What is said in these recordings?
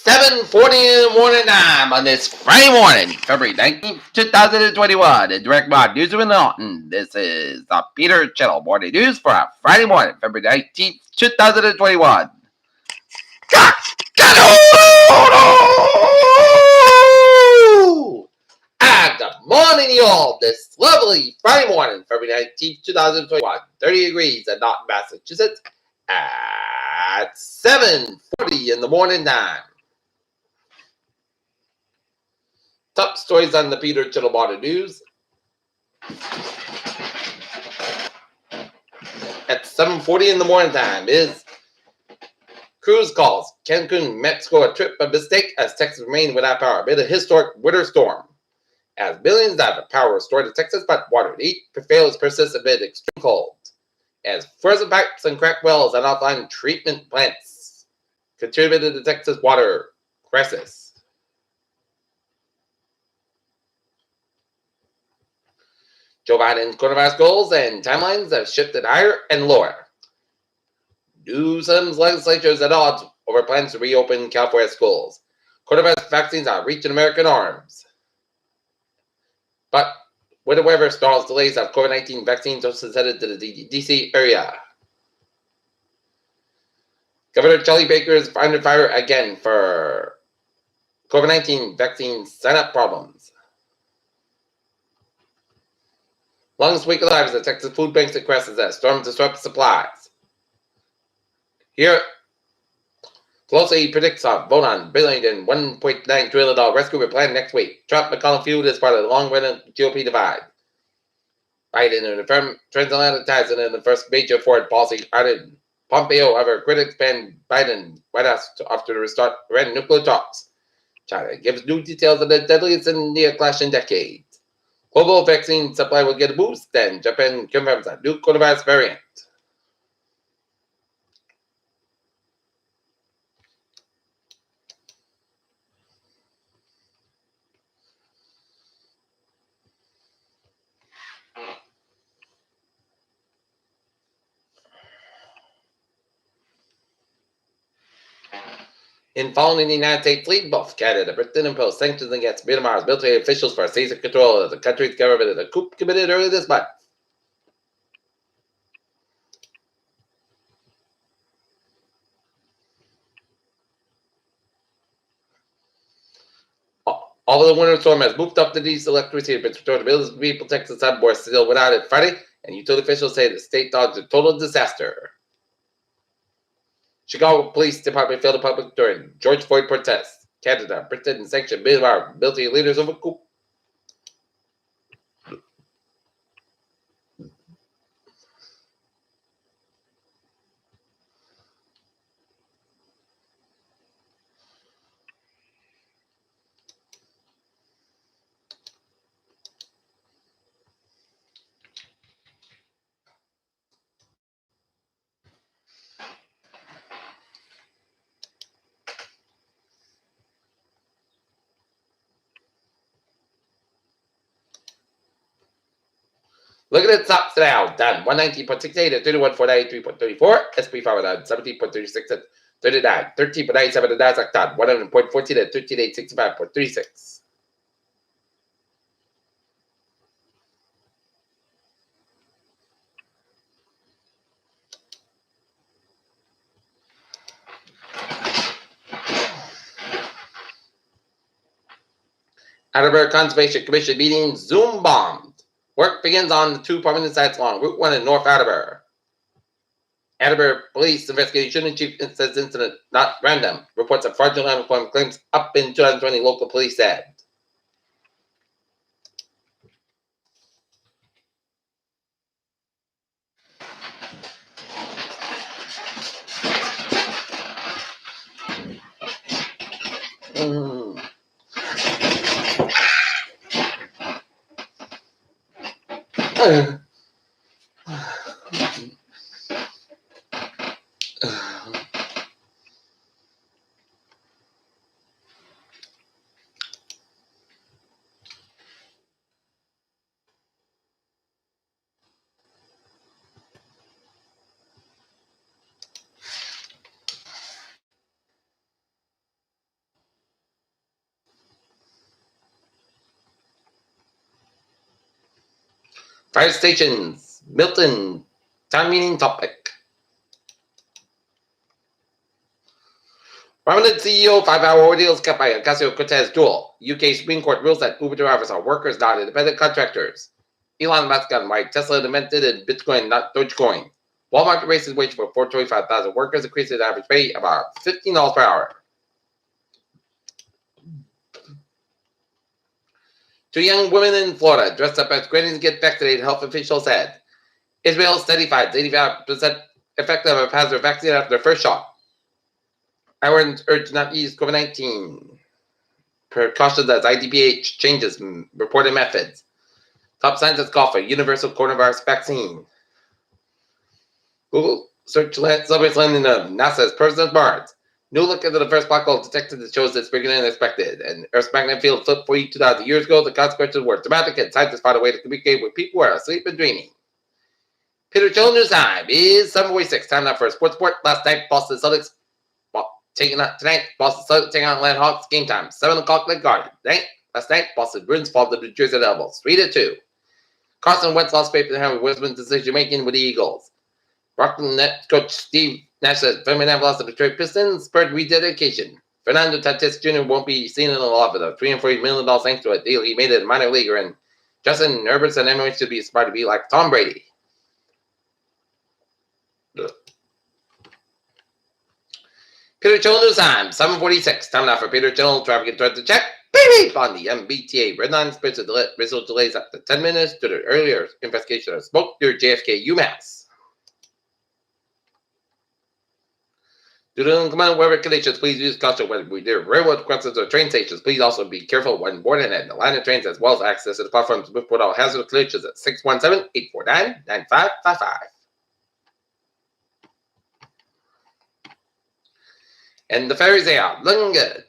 7:40 in the morning time on this Friday morning, February 19th, 2021. In direct mod news with Norton. This is the Peter Channel Morning News for a Friday morning, February 19th, 2021. And good morning, y'all. This lovely Friday morning, February 19th, 2021. 30 degrees in Norton, Massachusetts at 7:40 in the morning time. Top stories on the Peter Channel Morning News. At 7:40 in the morning time is Cruz calls Cancun, Mexico a trip a mistake as Texas remained without power amid a historic winter storm. As billions of power restored to Texas, but water to eat prevails persist amid extreme cold. As frozen pipes and cracked wells and offline treatment plants contributed to Texas water crisis. Joe Biden's coronavirus goals and timelines have shifted higher and lower. Newsom's legislature is at odds over plans to reopen California schools. Coronavirus vaccines are reaching American arms. But with the weather stalls delays of COVID-19 vaccine doses headed to the D.C. area. Governor Charlie Baker is under fire again for COVID-19 vaccine sign-up problems. Longest week alive as the Texas Food Bank sequesters as storm disrupts supplies. Here, Pelosi predicts a vote on $1.9 trillion rescue plan next week. Trump-McConnell feud is part of the long-running GOP divide. Biden and affirm transatlantic ties in the first major foreign policy added. Pompeo, however, critics banned Biden White House after the restart Iran nuclear talks. China gives new details of the deadliest India clash in decades. Global vaccine supply will get a boost, and Japan confirms a new coronavirus variant. In following the United States lead, both Canada and Britain imposed sanctions against Myanmar's military officials for seizing control of the country's government in a coup committed earlier this month. Although the winter storm has moved up the east, electricity has been restored to millions of people. Texas have more still without it Friday, and utility officials say the state dodged a total disaster. Chicago Police Department failed the public during George Floyd protests. Canada, Britain sanctioned Myanmar military leaders over coup. Look at the top now. Done 119.68 at 31.93.34. SP 500 17.36 at 39. 13.97 at Nasdaq done 100.14 at 13.865.36. Attleboro Conservation Commission meeting Zoom bombed. Work begins on the two permanent sites along Route 1 in North Attleboro. Attleboro Police Investigation Chief says incident not random. Reports of fraudulent unemployment claims up in 2020, local police said. Fire stations. Milton. Town meeting topic. Prominent CEO 5-hour ordeals kept by Ocasio-Cortez duel. UK Supreme Court rules that Uber drivers are workers, not independent contractors. Elon Musk got white. Tesla invented in Bitcoin, not Dogecoin. Walmart raises wage for 425,000 workers, increases average pay about $15 per hour. Two young women in Florida dressed up as grannies get vaccinated, health officials said. Israel steady finds 85% effective of Pfizer vaccine after their first shot. Ireland urged not to use COVID-19 precautions as IDPH changes reporting methods. Top scientists call for universal coronavirus vaccine. Google search celebrates landing of NASA's President Mars. New look into the first black hole detected that shows it's bigger than expected. And Earth's magnetic field flipped 42,000 years ago. The consequences were dramatic, and scientists found a way to communicate with people who are asleep and dreaming. Peter Children's time is 7:46. Time now for a sports report. Last night, Boston Celtics taking out tonight. Boston Celtics taking on Atlanta Hawks. Game time 7:00 Lake Garden. Last night, Boston Bruins fall to the New Jersey Devils 3-2. Carson Wentz lost faith in having wisdom decision making with the Eagles. Brooklyn Nets coach Steve Nash says Birmingham lost to the Detroit Pistons spurred rededication. Fernando Tatis Jr. won't be seen in the law for the $340 million thanks to a deal he made as a minor leaguer, and Justin Herbert's and Emily should be aspired to be like Tom Brady. Peter Chill News Time, 7:46. Time now for Peter Chill. Traffic and to check. Beep on the MBTA. Red line spirits of result delays up to 10 minutes due to earlier investigation of smoke near JFK UMass. Due to inclement weather conditions, please use caution when we near railroad crossings or train stations. Please also be careful when boarding at the line of trains as well as access to the platforms without hazardous conditions at 617-849-9555. And the ferries they are looking good.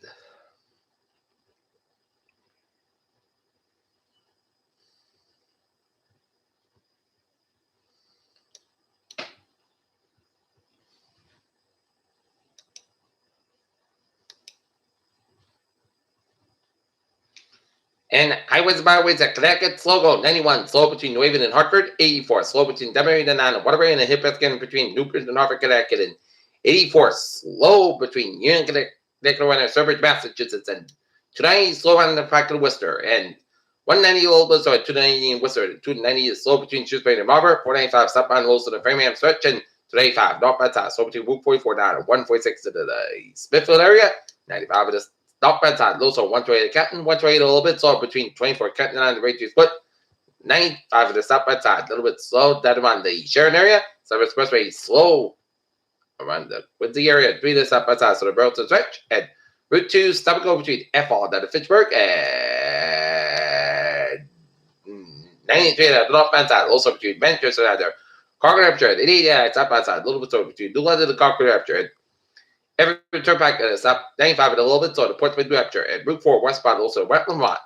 And highways and byways at Connecticut, slow go 91, slow between New Haven and Hartford, 84, slow between Denbury and Anna, Waterbury and Hipperskin between Newport and Hartford, Connecticut, and 84, slow between Union, Connecticut, and Sturbridge, Massachusetts, and 290, slow on the Packet Worcester, and 190 Old Worcester, 290 in Worcester, 290 is slow between Shrewsbury and Marlborough, 495 southbound Wilson and Framingham stretch, and 285 northbound south, slow between Route 44 down and 146 into the Smithfield area, 95 of the northbound side, low so 128 Canton, 128 a little bit slow between 24 Canton and the rate to split, 95 of the southbound side, a little bit slow down around the Sharon area, Southern Expressway slow around the Quincy area, 3 to the southbound side, so the Burlington stretch, and Route 2 stop and go between F-All down to Fitchburg and 93 at the northbound side, also between Manchester and there, Concord Rapture at 88 southbound side, a little bit slow between New London and Concord Rapture, and every turnpike at stop 95 at a little bit slow to Portsmouth Rapture, and Route 4 westbound also Wetland Mont.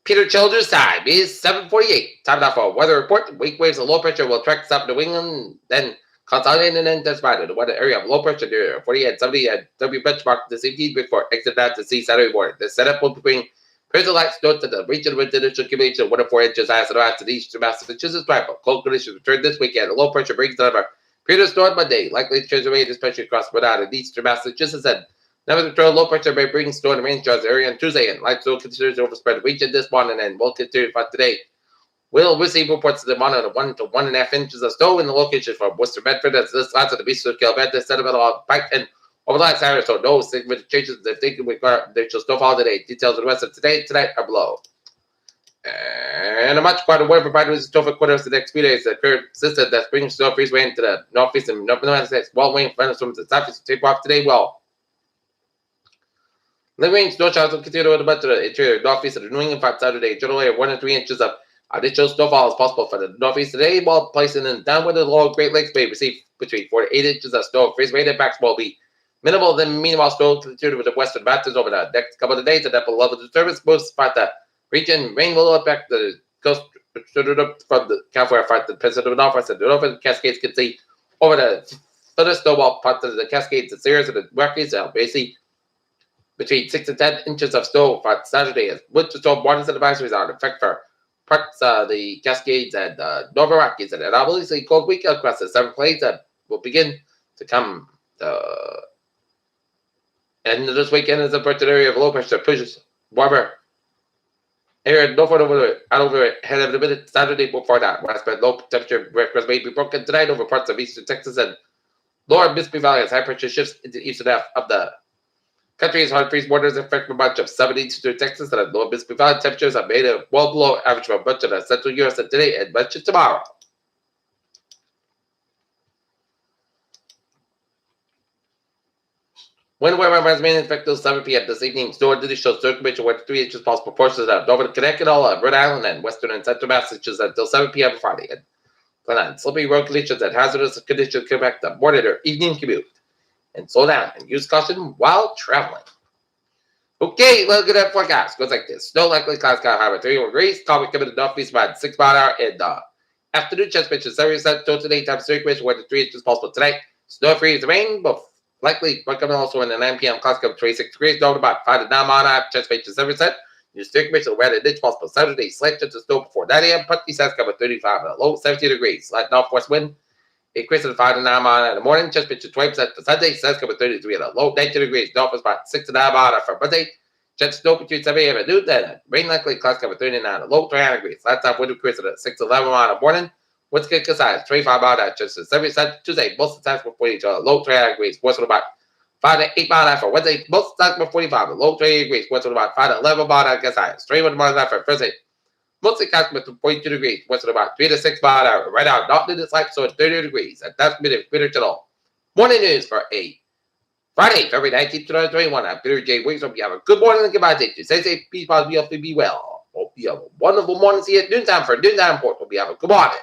Peter Childers' time is 7:48. Time now for a weather report. Weak waves of low pressure will track south New England, then consolidate and then intensify to the weather area of low pressure near 40 and 70 at W benchmark this evening before exit out to sea Saturday morning. The setup will bring periods of light snow to the region with initial accumulation of 1 to 4 inches as the to the east to Massachusetts. Cold conditions return this weekend. The low pressure brings another period of snow on Monday. Likely to change the rain, especially across Rhode Island and eastern Massachusetts. And never control low pressure may bring snow and rain towards the area on Tuesday. And light snow continues to overspread the region this morning and will continue for today. We'll receive reports of the morning of 1 to 1.5 inches of snow in the location from Worcester, Medford, as this lands on the beach of Kilbert, sentimental Pike, and over the last hour, so no significant changes. If they can require additional snowfall today, details of the rest of today, tonight are below. And a much quieter weather provided with the quarters the next few days. The current system that's bringing snow freeze rain to the northeast and northern United States. While rain thunderstorms to the southeast will taper off today. Well, the rain snow showers will continue to the interior northeast of the New England part Saturday. Generally, 1 to 3 inches of additional snowfall is possible for the northeast today, while placing in downwind of the lower Great Lakes may receive between 4 to 8 inches of snow. Freeze rain impacts will be minimal. Then, meanwhile, snow continues with the western mountains over the next couple of days. The depth level disturbance moves by the region. Rain will affect the coast from the California part to the Pacific Northwest and the northern Cascades can see over the further snowball part of the Cascades, the Sierras, and the Rockies. Basically, between 6 to 10 inches of snow for Saturday as winter storm warnings and advisories are in effect for parts of the Cascades and Nova Rockies, and an obviously cold weekend across the 7 plains that will begin to come. And this weekend is a particular area of low pressure pushes warmer air no further out over ahead of the minute Saturday before that. Widespread low temperature records may be broken tonight over parts of eastern Texas and lower Mississippi Valley as high pressure shifts into the eastern half of the country. As hard freeze borders affect much of 70 eastern Texas and lower Mississippi Valley. Temperatures are made of well below average for much of the central U.S. today and much of tomorrow. Wind weather has remained effective till 7 p.m. this evening. Snow to shows circulation with 3 inches possible portions of over the Connecticut, Rhode Island, and western and central Massachusetts until 7 p.m. Friday. And plan on slippery road conditions and hazardous conditions come back the morning or evening commute. And slow down and use caution while traveling. Okay, look at that forecast. Goes like this. Snow likely clouds sky high with 3 degrees. Calm coming to northeast about 6 miles an hour in the afternoon. Chest pitches 70% total daytime circulation with 3 inches possible tonight. Snow freeze rain, but likely coming also in the 9 p.m. clouds come 26 degrees. Down about 5 to 9 miles an hour. Chest pitches 70%. Your circulation will wear the ditch possible Saturday. Slight chance of snow before 9 a.m. Putney says coming 35 and a low 70 degrees. Slight northwest wind. Increasing 5 to 9 miles in the morning. Chest pitch 20% for Sunday. Says coming 33 and a low 90 degrees. North is about 6 to 9 miles for Monday. Chance of snow between 7 a.m. and noon. Then rain likely clouds coming 39 and a low 29 degrees. Last time wind increasing at 6 to 11 miles in the morning. What's good size 25 miles at just 70% Tuesday. Most of the times before each other. Low 29 degrees. West about 5 to 8 miles for Wednesday. Most of the times before 45 and low 28 degrees. West about 5 to 11 miles at size. Straight 1 mile for Thursday. Mostly clouds with 42 degrees. West about 3 to 6 miles an hour. Right now, not in this light, so it's 30 degrees. And that's been Peter Channel. Morning news for a Friday, February 19th, 2021. I'm Peter J. Wiggins. Hope you have a good morning and goodbye. Stay safe, peace, positive, be well. Hope you have a wonderful morning. See you at noontime for Noontime Report. Hope you have a good morning.